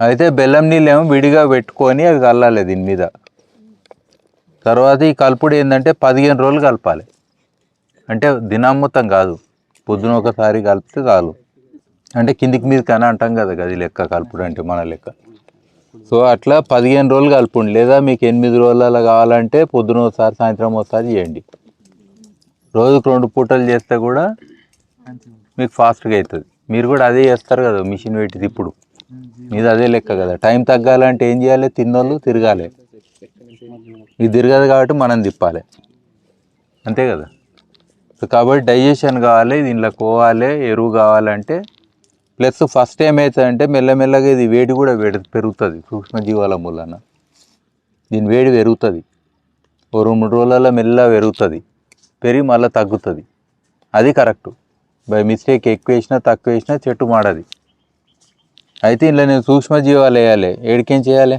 అయితే బెల్లం నీళ్ళు ఏమో విడిగా పెట్టుకొని అవి కలలాలి దీని మీద. తర్వాత ఈ కలుపుడు ఏంటంటే 15 రోజులు కలపాలి. అంటే దినం మొత్తం కాదు, పొద్దున ఒకసారి కలిపితే చాలు. అంటే కిందికి మీద కానీ అంటాం కదా, అది లెక్క కలుపుడు అంటే మన లెక్క. సో అట్లా 15 రోజులు కలుపుండి. లేదా మీకు 8 రోజులలో కావాలంటే పొద్దున ఒకసారి సాయంత్రం ఒకసారి చేయండి. రోజుకు 2 పూటలు చేస్తే కూడా మీకు ఫాస్ట్గా అవుతుంది. మీరు కూడా అదే చేస్తారు కదా, మిషన్ పెట్టి ఇప్పుడు మీది అదే లెక్క కదా. టైం తగ్గాలంటే ఏం చేయాలి? తిన్నోళ్ళు తిరగాలి. ఇది తిరగదు కాబట్టి మనం తిప్పాలి, అంతే కదా. సో కాబట్టి డైజెషన్ కావాలి, దీంట్లో పోవాలి, ఎరువు కావాలంటే. ప్లస్ ఫస్ట్ ఏమవుతుందంటే మెల్లమెల్లగా ఇది వేడి కూడా పెరుగుతుంది సూక్ష్మజీవాల మూలన. దీని వేడి పెరుగుతుంది, ఓ 2-3 రోజులలో మెల్లగా పెరుగుతుంది. పెరిగి మళ్ళీ తగ్గుతుంది. అది కరెక్టు. బై మిస్టేక్ ఎక్కువ వేసినా తక్కువ వేసినా చెట్టు మాడది. అయితే ఇంట్లో నేను సూక్ష్మజీవాలు వేయాలి. ఏడికేం చేయాలి?